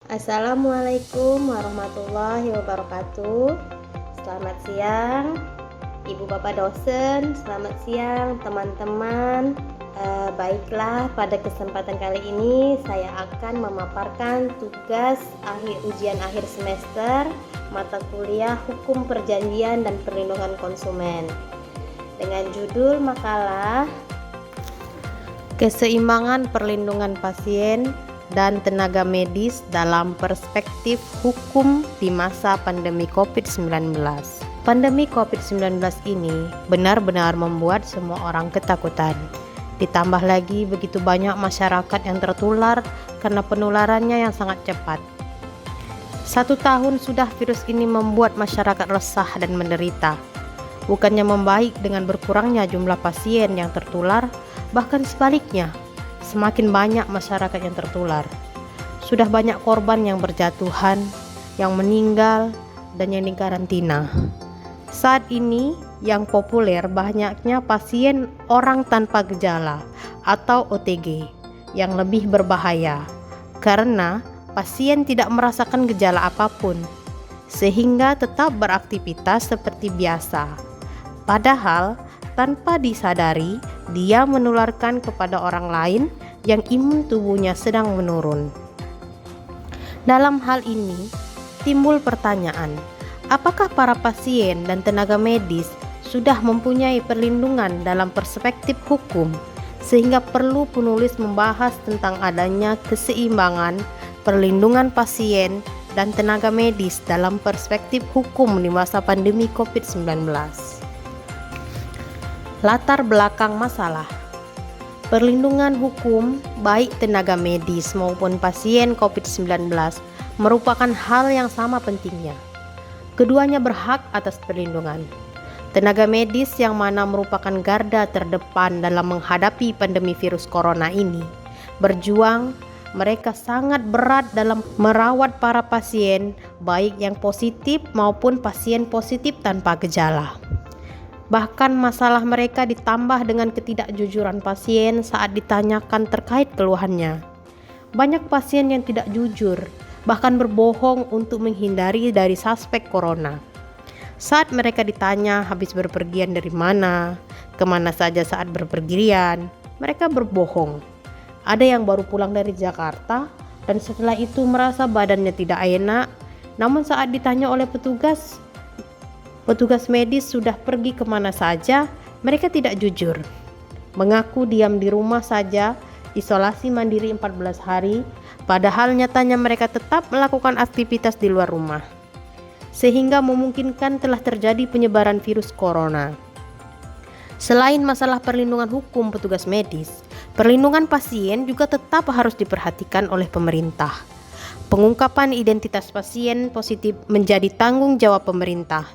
Assalamualaikum warahmatullahi wabarakatuh. Selamat siang Ibu Bapak dosen, selamat siang teman-teman. Baiklah, pada kesempatan kali ini saya akan memaparkan tugas ujian akhir semester mata kuliah Hukum Perjanjian dan Perlindungan Konsumen dengan judul makalah Keseimbangan Perlindungan Pasien dan tenaga medis dalam perspektif hukum di masa pandemi COVID-19. Pandemi COVID-19 ini benar-benar membuat semua orang ketakutan. Ditambah lagi begitu banyak masyarakat yang tertular karena penularannya yang sangat cepat. 1 tahun sudah virus ini membuat masyarakat resah dan menderita. Bukannya membaik dengan berkurangnya jumlah pasien yang tertular, bahkan sebaliknya, semakin banyak masyarakat yang tertular. Sudah banyak korban yang berjatuhan, yang meninggal, dan yang dikarantina. Saat ini yang populer banyaknya pasien orang tanpa gejala atau OTG yang lebih berbahaya karena pasien tidak merasakan gejala apapun sehingga tetap beraktivitas seperti biasa. Padahal tanpa disadari, dia menularkan kepada orang lain yang imun tubuhnya sedang menurun. Dalam hal ini, timbul pertanyaan, apakah para pasien dan tenaga medis sudah mempunyai perlindungan dalam perspektif hukum, sehingga perlu penulis membahas tentang adanya keseimbangan perlindungan pasien dan tenaga medis dalam perspektif hukum di masa pandemi COVID-19. Latar belakang masalah. Perlindungan hukum baik tenaga medis maupun pasien COVID-19 merupakan hal yang sama pentingnya. Keduanya berhak atas perlindungan. Tenaga medis yang mana merupakan garda terdepan dalam menghadapi pandemi virus corona ini berjuang, mereka sangat berat dalam merawat para pasien baik yang positif maupun pasien positif tanpa gejala. Bahkan masalah mereka ditambah dengan ketidakjujuran pasien saat ditanyakan terkait keluhannya. Banyak pasien yang tidak jujur, bahkan berbohong untuk menghindari dari suspek corona. Saat mereka ditanya habis berpergian dari mana, kemana saja saat berpergian, mereka berbohong. Ada yang baru pulang dari Jakarta dan setelah itu merasa badannya tidak enak, namun saat ditanya oleh petugas medis sudah pergi kemana saja, mereka tidak jujur. Mengaku diam di rumah saja, isolasi mandiri 14 hari, padahal nyatanya mereka tetap melakukan aktivitas di luar rumah. Sehingga memungkinkan telah terjadi penyebaran virus corona. Selain masalah perlindungan hukum petugas medis, perlindungan pasien juga tetap harus diperhatikan oleh pemerintah. Pengungkapan identitas pasien positif menjadi tanggung jawab pemerintah.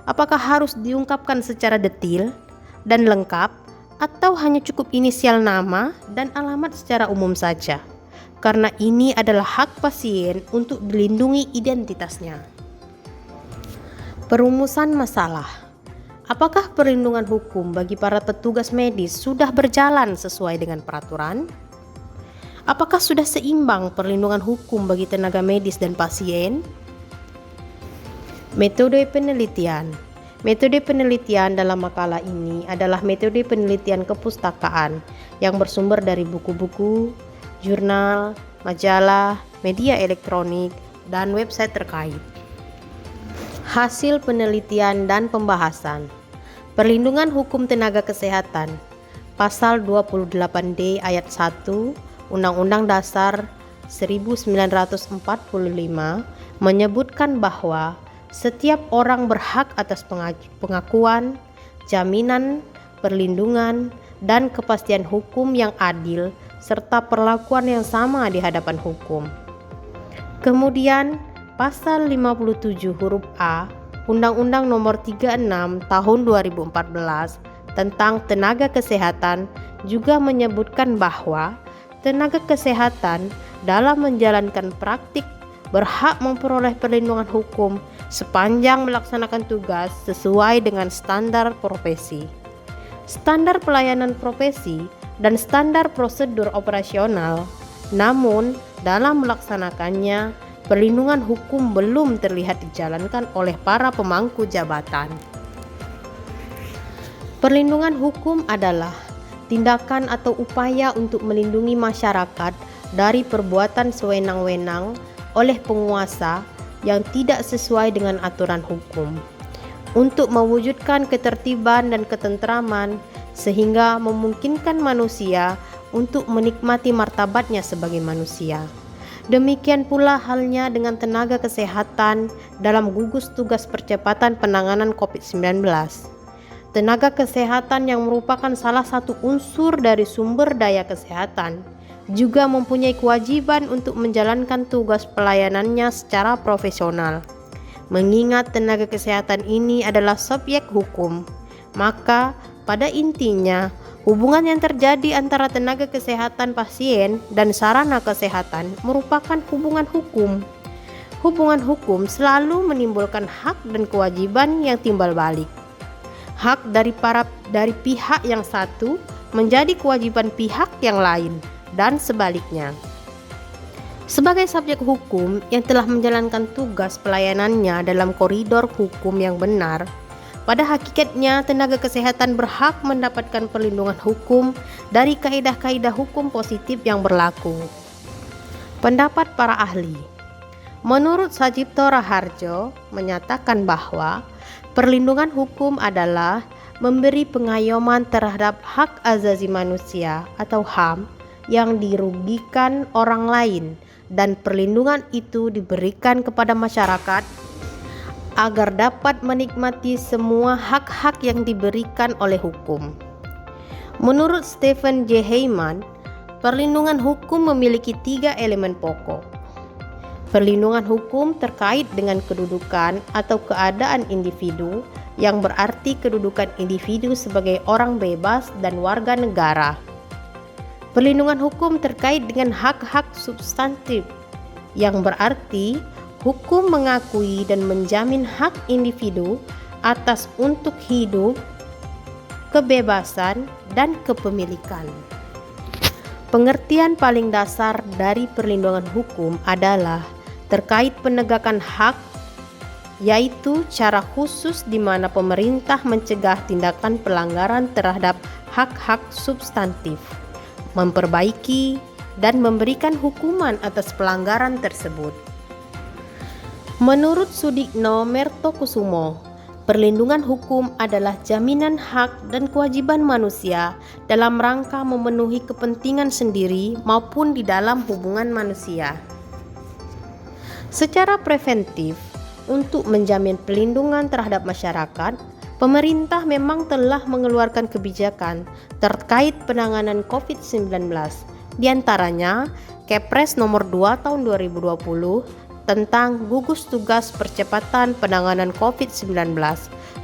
Apakah harus diungkapkan secara detil dan lengkap atau hanya cukup inisial nama dan alamat secara umum saja? Karena ini adalah hak pasien untuk dilindungi identitasnya. Perumusan masalah. Apakah perlindungan hukum bagi para petugas medis sudah berjalan sesuai dengan peraturan? Apakah sudah seimbang perlindungan hukum bagi tenaga medis dan pasien? Metode penelitian. Metode penelitian dalam makalah ini adalah metode penelitian kepustakaan yang bersumber dari buku-buku, jurnal, majalah, media elektronik, dan website terkait. Hasil penelitian dan pembahasan. Perlindungan hukum tenaga kesehatan. Pasal 28D ayat 1 Undang-Undang Dasar 1945 menyebutkan bahwa setiap orang berhak atas pengakuan, jaminan, perlindungan, dan kepastian hukum yang adil serta perlakuan yang sama di hadapan hukum. Kemudian, Pasal 57 huruf A Undang-Undang Nomor 36 Tahun 2014 tentang tenaga kesehatan juga menyebutkan bahwa tenaga kesehatan dalam menjalankan praktik berhak memperoleh perlindungan hukum sepanjang melaksanakan tugas sesuai dengan standar profesi, standar pelayanan profesi, dan standar prosedur operasional. Namun, dalam melaksanakannya, perlindungan hukum belum terlihat dijalankan oleh para pemangku jabatan. Perlindungan hukum adalah tindakan atau upaya untuk melindungi masyarakat dari perbuatan sewenang-wenang oleh penguasa yang tidak sesuai dengan aturan hukum, untuk mewujudkan ketertiban dan ketentraman sehingga memungkinkan manusia untuk menikmati martabatnya sebagai manusia. Demikian pula halnya dengan tenaga kesehatan dalam gugus tugas percepatan penanganan COVID-19. Tenaga kesehatan yang merupakan salah satu unsur dari sumber daya kesehatan juga mempunyai kewajiban untuk menjalankan tugas pelayanannya secara profesional. Mengingat tenaga kesehatan ini adalah subjek hukum, maka pada intinya hubungan yang terjadi antara tenaga kesehatan pasien dan sarana kesehatan merupakan hubungan hukum. Hubungan hukum selalu menimbulkan hak dan kewajiban yang timbal balik. Hak dari pihak yang satu menjadi kewajiban pihak yang lain dan sebaliknya. Sebagai subjek hukum yang telah menjalankan tugas pelayanannya dalam koridor hukum yang benar, pada hakikatnya tenaga kesehatan berhak mendapatkan perlindungan hukum dari kaidah-kaidah hukum positif yang berlaku. Pendapat para ahli. Menurut Sajipto Raharjo menyatakan bahwa perlindungan hukum adalah memberi pengayoman terhadap hak asasi manusia atau HAM yang dirugikan orang lain, dan perlindungan itu diberikan kepada masyarakat agar dapat menikmati semua hak-hak yang diberikan oleh hukum. Menurut Stephen J. Heyman, perlindungan hukum memiliki 3 elemen pokok. Perlindungan hukum terkait dengan kedudukan atau keadaan individu, yang berarti kedudukan individu sebagai orang bebas dan warga negara. Perlindungan hukum terkait dengan hak-hak substantif, yang berarti hukum mengakui dan menjamin hak individu atas untuk hidup, kebebasan, dan kepemilikan. Pengertian paling dasar dari perlindungan hukum adalah terkait penegakan hak, yaitu cara khusus di mana pemerintah mencegah tindakan pelanggaran terhadap hak-hak substantif, memperbaiki dan memberikan hukuman atas pelanggaran tersebut. Menurut Sudikno Mertokusumo, perlindungan hukum adalah jaminan hak dan kewajiban manusia dalam rangka memenuhi kepentingan sendiri maupun di dalam hubungan manusia. Secara preventif, untuk menjamin perlindungan terhadap masyarakat, pemerintah memang telah mengeluarkan kebijakan terkait penanganan COVID-19, di antaranya Kepres nomor 2 tahun 2020 tentang gugus tugas percepatan penanganan COVID-19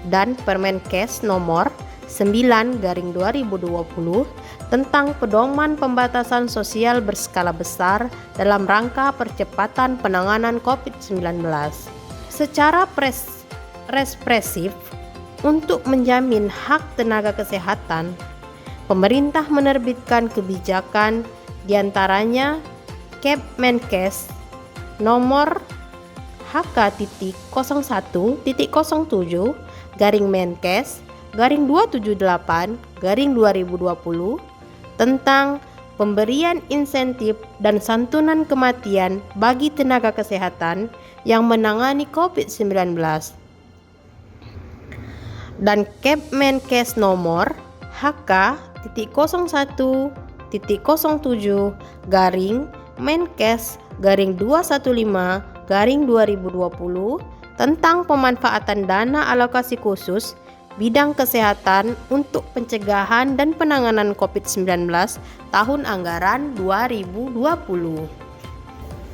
dan Permenkes nomor 9/2020 tentang pedoman pembatasan sosial berskala besar dalam rangka percepatan penanganan COVID-19. Secara represif, untuk menjamin hak tenaga kesehatan, pemerintah menerbitkan kebijakan diantaranya Kepmenkes nomor HK-01-07-Menkes-278-2020 tentang pemberian insentif dan santunan kematian bagi tenaga kesehatan yang menangani COVID-19, dan Kepmenkes nomor HK-01-Menkes-215-2020 tentang pemanfaatan dana alokasi khusus bidang kesehatan untuk pencegahan dan penanganan COVID-19 tahun anggaran 2020.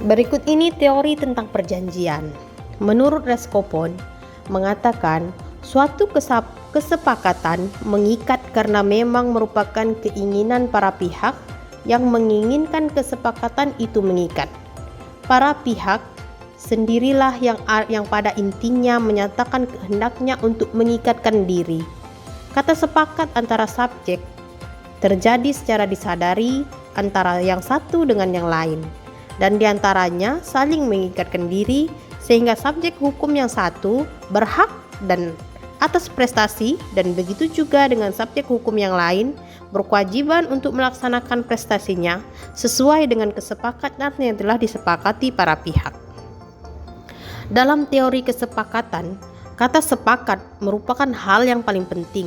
Berikut ini teori tentang perjanjian. Menurut Reskopon, mengatakan suatu kesepakatan mengikat karena memang merupakan keinginan para pihak yang menginginkan kesepakatan itu mengikat. Para pihak sendirilah yang pada intinya menyatakan kehendaknya untuk mengikatkan diri. Kata sepakat antara subjek terjadi secara disadari antara yang satu dengan yang lain. dan diantaranya saling mengikatkan diri sehingga subjek hukum yang satu berhak dan atas prestasi dan begitu juga dengan subjek hukum yang lain berkewajiban untuk melaksanakan prestasinya sesuai dengan kesepakatan yang telah disepakati para pihak. Dalam teori kesepakatan, kata sepakat merupakan hal yang paling penting.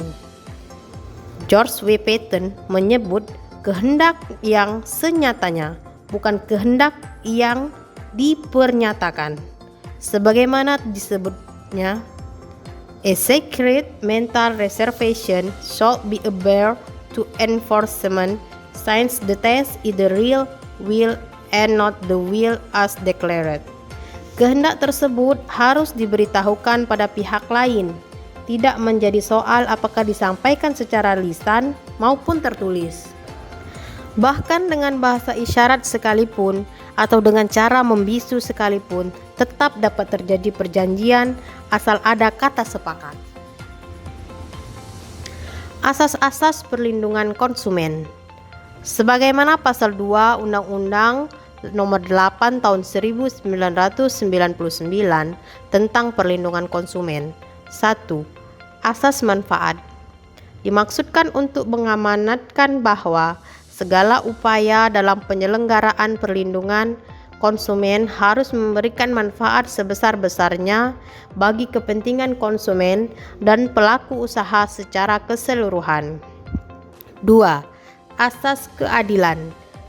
George W. Patton menyebut kehendak yang senyatanya, bukan kehendak yang dipernyatakan. Sebagaimana disebutnya, a sacred mental reservation shall be a bar to enforcement since the test is the real will and not the will as declared. Kehendak tersebut harus diberitahukan pada pihak lain, tidak menjadi soal apakah disampaikan secara lisan maupun tertulis. Bahkan dengan bahasa isyarat sekalipun atau dengan cara membisu sekalipun, tetap dapat terjadi perjanjian asal ada kata sepakat. Asas-asas perlindungan konsumen. Sebagaimana pasal 2 Undang-Undang Nomor 8 Tahun 1999 tentang perlindungan konsumen. 1. Asas manfaat. Dimaksudkan untuk mengamanatkan bahwa segala upaya dalam penyelenggaraan perlindungan konsumen harus memberikan manfaat sebesar-besarnya bagi kepentingan konsumen dan pelaku usaha secara keseluruhan. 2. Asas keadilan.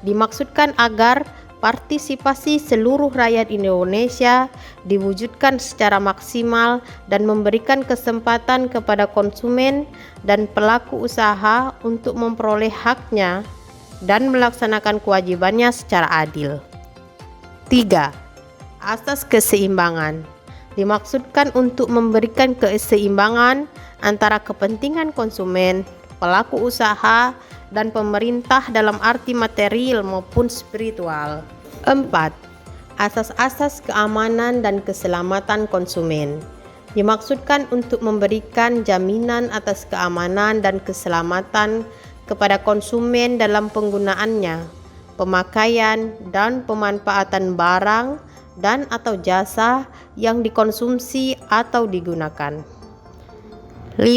Dimaksudkan agar partisipasi seluruh rakyat Indonesia diwujudkan secara maksimal dan memberikan kesempatan kepada konsumen dan pelaku usaha untuk memperoleh haknya dan melaksanakan kewajibannya secara adil. 3. Asas keseimbangan. Dimaksudkan untuk memberikan keseimbangan antara kepentingan konsumen, pelaku usaha, dan pemerintah dalam arti material maupun spiritual. 4. Asas-asas keamanan dan keselamatan konsumen. Dimaksudkan untuk memberikan jaminan atas keamanan dan keselamatan kepada konsumen dalam penggunaannya, pemakaian, dan pemanfaatan barang dan atau jasa yang dikonsumsi atau digunakan. 5.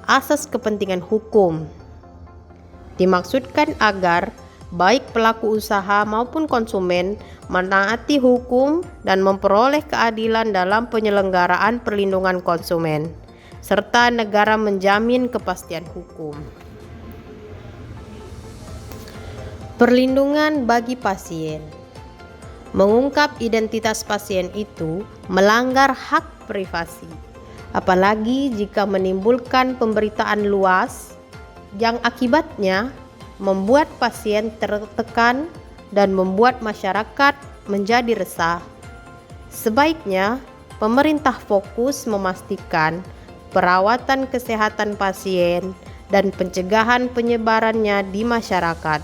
Asas kepentingan hukum. Dimaksudkan agar baik pelaku usaha maupun konsumen menaati hukum dan memperoleh keadilan dalam penyelenggaraan perlindungan konsumen, serta negara menjamin kepastian hukum. Perlindungan bagi pasien. Mengungkap identitas pasien itu melanggar hak privasi, apalagi jika menimbulkan pemberitaan luas yang akibatnya membuat pasien tertekan dan membuat masyarakat menjadi resah. Sebaiknya, pemerintah fokus memastikan perawatan kesehatan pasien dan pencegahan penyebarannya di masyarakat.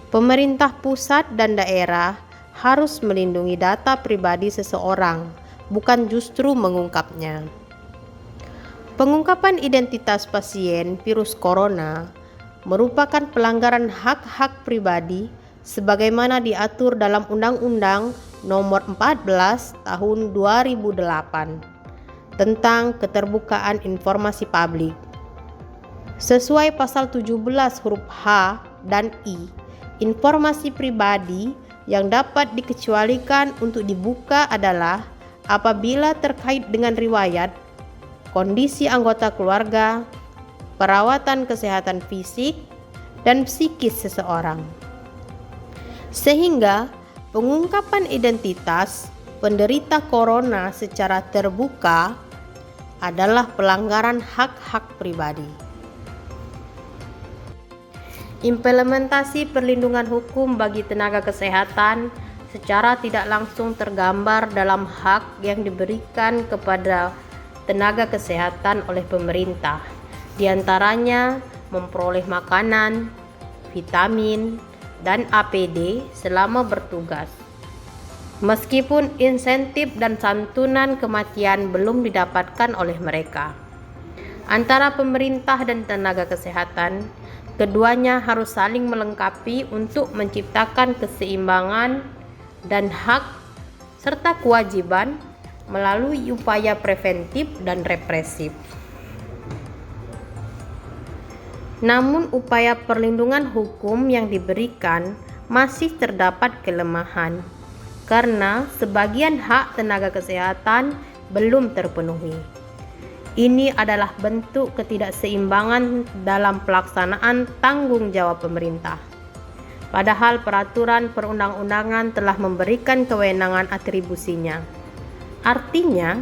Pemerintah pusat dan daerah harus melindungi data pribadi seseorang, bukan justru mengungkapnya. Pengungkapan identitas pasien virus corona merupakan pelanggaran hak-hak pribadi sebagaimana diatur dalam Undang-Undang Nomor 14 Tahun 2008 tentang keterbukaan informasi publik. Sesuai pasal 17 huruf H dan I, informasi pribadi yang dapat dikecualikan untuk dibuka adalah apabila terkait dengan riwayat, kondisi anggota keluarga, perawatan kesehatan fisik dan psikis seseorang. Sehingga pengungkapan identitas penderita corona secara terbuka adalah pelanggaran hak-hak pribadi. Implementasi perlindungan hukum bagi tenaga kesehatan secara tidak langsung tergambar dalam hak yang diberikan kepada tenaga kesehatan oleh pemerintah, diantaranya memperoleh makanan, vitamin, dan APD selama bertugas. Meskipun insentif dan santunan kematian belum didapatkan oleh mereka. Antara pemerintah dan tenaga kesehatan Keduanya harus saling melengkapi untuk menciptakan keseimbangan dan hak serta kewajiban melalui upaya preventif dan represif. Namun upaya perlindungan hukum yang diberikan masih terdapat kelemahan karena sebagian hak tenaga kesehatan belum terpenuhi. Ini adalah bentuk ketidakseimbangan dalam pelaksanaan tanggung jawab pemerintah. Padahal peraturan perundang-undangan telah memberikan kewenangan atribusinya. Artinya,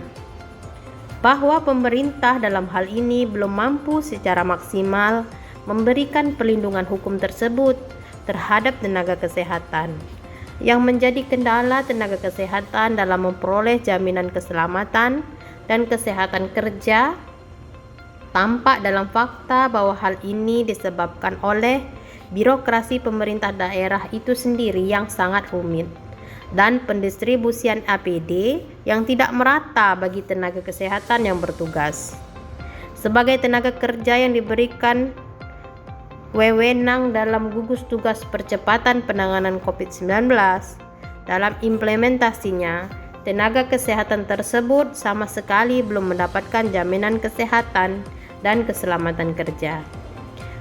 bahwa pemerintah dalam hal ini belum mampu secara maksimal memberikan perlindungan hukum tersebut terhadap tenaga kesehatan. Yang menjadi kendala tenaga kesehatan dalam memperoleh jaminan keselamatan dan kesehatan kerja tampak dalam fakta bahwa hal ini disebabkan oleh birokrasi pemerintah daerah itu sendiri yang sangat rumit dan pendistribusian APD yang tidak merata bagi tenaga kesehatan yang bertugas. Sebagai tenaga kerja yang diberikan wewenang dalam gugus tugas percepatan penanganan COVID-19, dalam implementasinya tenaga kesehatan tersebut sama sekali belum mendapatkan jaminan kesehatan dan keselamatan kerja.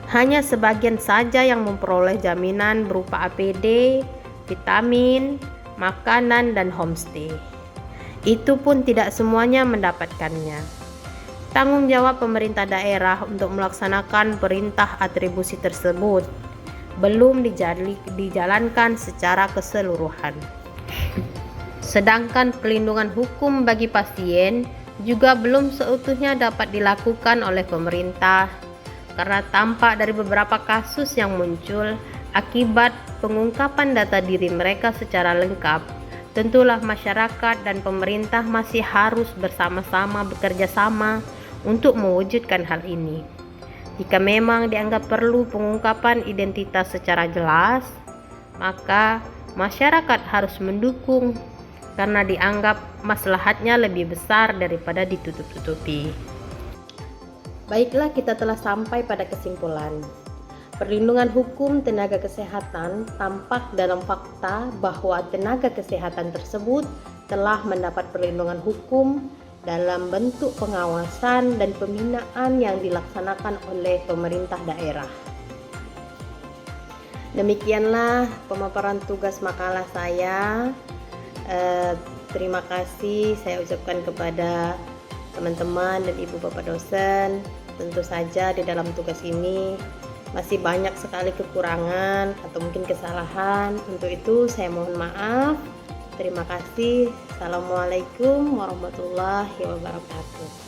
Hanya sebagian saja yang memperoleh jaminan berupa APD, vitamin, makanan, dan homestay. Itu pun tidak semuanya mendapatkannya. Tanggung jawab pemerintah daerah untuk melaksanakan perintah atribusi tersebut belum dijalankan secara keseluruhan. Sedangkan perlindungan hukum bagi pasien juga belum seutuhnya dapat dilakukan oleh pemerintah karena tampak dari beberapa kasus yang muncul akibat pengungkapan data diri mereka secara lengkap. Tentulah masyarakat dan pemerintah masih harus bersama-sama bekerja sama untuk mewujudkan hal ini. Jika memang dianggap perlu pengungkapan identitas secara jelas, maka masyarakat harus mendukung karena dianggap maslahatnya lebih besar daripada ditutup-tutupi. Baiklah, kita telah sampai pada kesimpulan. Perlindungan hukum tenaga kesehatan tampak dalam fakta bahwa tenaga kesehatan tersebut telah mendapat perlindungan hukum dalam bentuk pengawasan dan pembinaan yang dilaksanakan oleh pemerintah daerah. Demikianlah pemaparan tugas makalah saya. Terima kasih saya ucapkan kepada teman-teman dan ibu bapak dosen. Tentu saja di dalam tugas ini masih banyak sekali kekurangan atau mungkin kesalahan. Untuk itu saya mohon maaf. Terima kasih. Assalamualaikum warahmatullahi wabarakatuh.